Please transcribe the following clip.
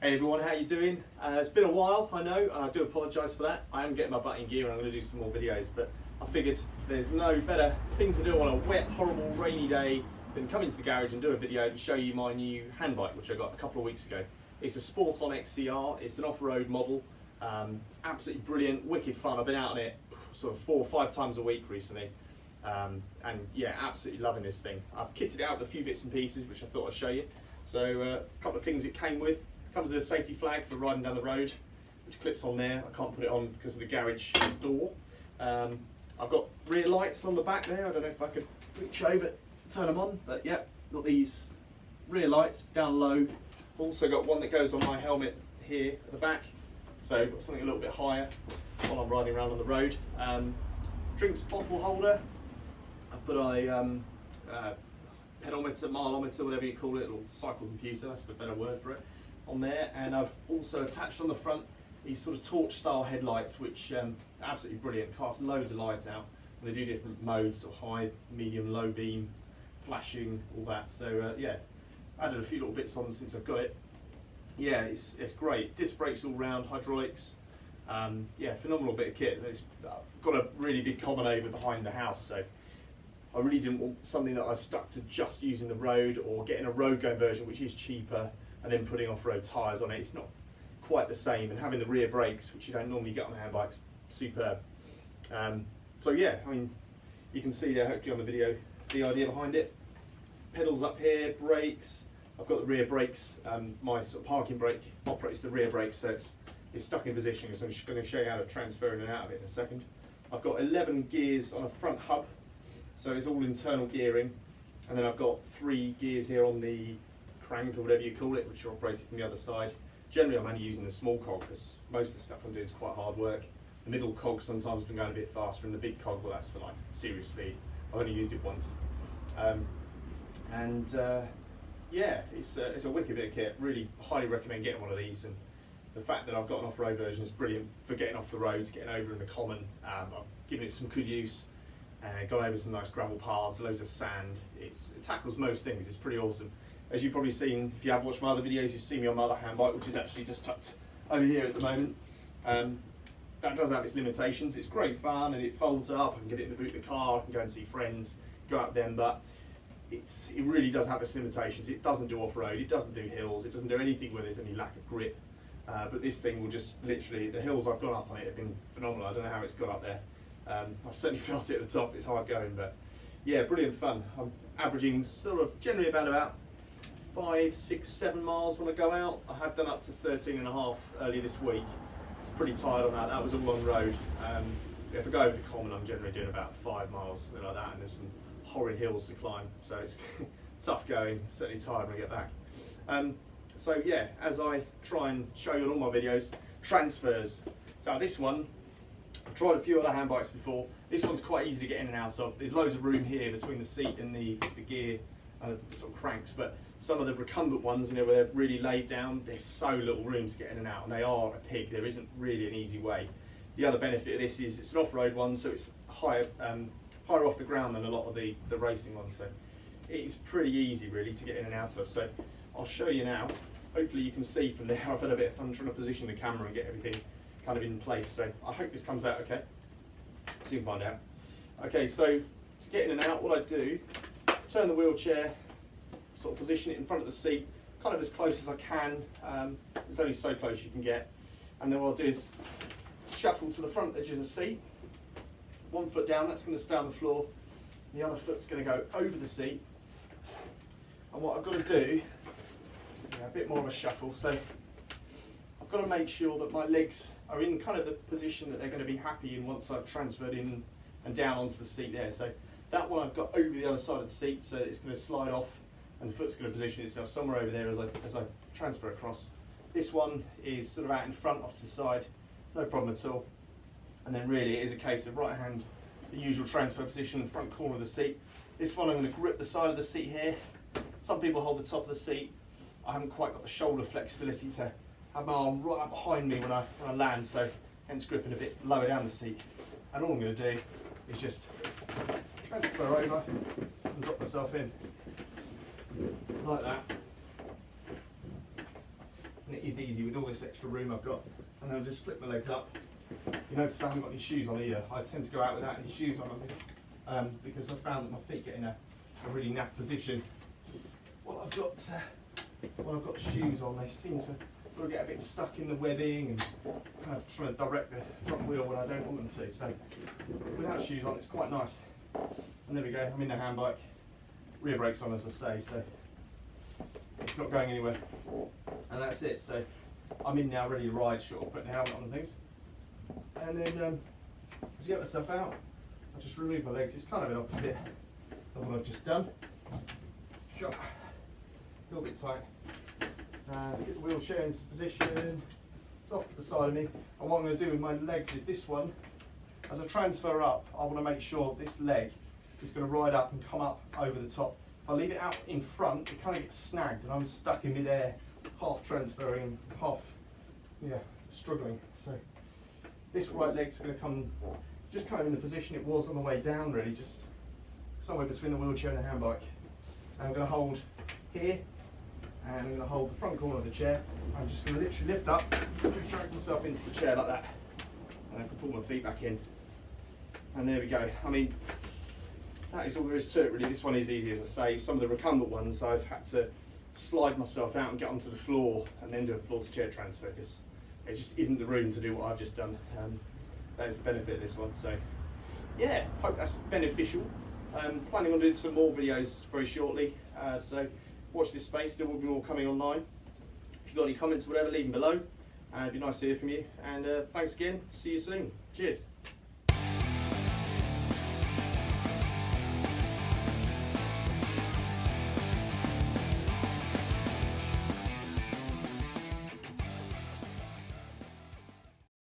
Hey everyone, how you doing? It's been a while, I know, and I do apologise for that. I am getting my butt in gear and I'm going to do some more videos, but I figured there's no better thing to do on a wet, horrible, rainy day than come into the garage and do a video and show you my new hand bike, which I got a couple of weeks ago. It's a Sport-On XCR, it's an off-road model. It's absolutely brilliant, wicked fun. I've been out on it sort of 4 or 5 times a week recently. And yeah, absolutely loving this thing. I've kitted it out with a few bits and pieces, which I thought I'd show you. So a couple of things it came with. Comes with a safety flag for riding down the road, which clips on there. I can't put it on because of the garage door. I've got rear lights on the back there. I don't know if I could reach over, turn them on, but yeah, got these rear lights down low. Also got one that goes on my helmet here at the back. So got something a little bit higher while I'm riding around on the road. Drinks bottle holder. I've put a pedometer, mileometer, whatever you call it, or cycle computer, that's the better word for it, on there. And I've also attached on the front these sort of torch style headlights, which are absolutely brilliant, cast loads of lights out, and they do different modes, sort of high, medium, low beam, flashing, all that. So yeah, added a few little bits on since I've got it. Yeah, it's great. Disc brakes all round, hydraulics. Yeah, phenomenal bit of kit. It's got a really big common over behind the house, so I really didn't want something that I stuck to just using the road or getting a road going version, which is cheaper, and then putting off-road tyres on it. It's not quite the same, and having the rear brakes, which you don't normally get on hand bikes, superb. So yeah, I mean, you can see there hopefully on the video the idea behind it. Pedals up here, brakes. I've got the rear brakes. My sort of parking brake operates the rear brakes, so it's stuck in position. So I'm just going to show you how to transfer in and out of it in a second. I've got 11 gears on a front hub, so it's all internal gearing, and then I've got 3 gears here on the crank, or whatever you call it, which are operated from the other side. Generally I'm only using the small cog because most of the stuff I'm doing is quite hard work. The middle cog sometimes I'm going a bit faster, and the big cog, well, that's for like serious speed. I've only used it once. Yeah, it's a wicked bit of kit. Really highly recommend getting one of these, and the fact that I've got an off-road version is brilliant for getting off the roads, getting over in the common. I've given it some good use. Gone over some nice gravel paths, loads of sand. It tackles most things. It's pretty awesome. As you've probably seen, if you have watched my other videos, you've seen me on my other hand bike, which is actually just tucked over here at the moment. That does have its limitations. It's great fun, and it folds up. I can get it in the boot of the car. I can go and see friends, go out with them, but it really does have its limitations. It doesn't do off-road. It doesn't do hills. It doesn't do anything where there's any lack of grip. But this thing will just literally, the hills I've gone up on it have been phenomenal. I don't know how it's got up there. I've certainly felt it at the top. It's hard going, but yeah, brilliant fun. I'm averaging sort of generally about 5, 6, 7 miles when I go out. I have done up to 13.5 earlier this week. It's pretty tired on that. That was all on road. If I go over the common, I'm generally doing about 5 miles, something like that, and there's some horrid hills to climb, so it's tough going. Certainly tired when I get back. So yeah, as I try and show you on all my videos, transfers. So this one, I've tried a few other hand bikes before. This one's quite easy to get in and out of. There's loads of room here between the seat and the gear and the sort of cranks, but some of the recumbent ones, you know, where they're really laid down, there's so little room to get in and out, and they are a pig. There isn't really an easy way. The other benefit of this is it's an off-road one, so it's higher off the ground than a lot of the racing ones, so it's pretty easy really to get in and out of. So I'll show you now. Hopefully you can see from there. I've had a bit of fun trying to position the camera and get everything kind of in place, so I hope this comes out okay. Soon find out. Okay, so to get in and out, what I do is turn the wheelchair, sort of position it in front of the seat, kind of as close as I can. It's only so close you can get, and then what I'll do is shuffle to the front edge of the seat. 1 foot down, that's going to stay on the floor. The other foot's going to go over the seat. And what I've got to do, a bit more of a shuffle, so I've got to make sure that my legs are in kind of the position that they're going to be happy in once I've transferred in and down onto the seat there. So that one I've got over the other side of the seat, so it's going to slide off, and the foot's going to position itself somewhere over there as I transfer across. This one is sort of out in front, off to the side, no problem at all. And then really it is a case of right hand, the usual transfer position, front corner of the seat. This one I'm going to grip the side of the seat here. Some people hold the top of the seat. I haven't quite got the shoulder flexibility to have my arm right up behind me when I land, so hence gripping a bit lower down the seat. And all I'm going to do is just transfer over and drop myself in, like that. and it is easy with all this extra room I've got. And then I'll just flip my legs up. You notice I haven't got any shoes on either. I tend to go out without any shoes on this because I found that my feet get in a really naff position. While I've got shoes on, they seem to sort of get a bit stuck in the webbing and kind of trying to direct the front wheel when I don't want them to. So without shoes on, it's quite nice. And there we go, I'm in the hand bike. Rear brakes on, as I say, so it's not going anywhere. And that's it. So I'm in now, ready to ride, short of putting the helmet on and things. And then as I get myself out, I just remove my legs. It's kind of an opposite of what I've just done. A little bit tight. To get the wheelchair into position. It's off to the side of me. And what I'm going to do with my legs is this one, as I transfer up, I want to make sure this leg is going to ride up and come up over the top. If I leave it out in front, it kind of gets snagged and I'm stuck in mid-air, half transferring, half struggling. So this right leg's going to come just kind of in the position it was on the way down, really, just somewhere between the wheelchair and the hand bike. And I'm going to hold here, and I'm going to hold the front corner of the chair. I'm just going to literally lift up, drag myself into the chair like that, and I can pull my feet back in. And there we go. I mean, that is all there is to it, really. This one is easy, as I say. Some of the recumbent ones, I've had to slide myself out and get onto the floor and then do a floor to chair transfer because it just isn't the room to do what I've just done. That is the benefit of this one. So yeah, hope that's beneficial. Planning on doing some more videos very shortly. So watch this space, there will be more coming online. If you've got any comments or whatever, leave them below. It'd be nice to hear from you. And thanks again, see you soon. Cheers.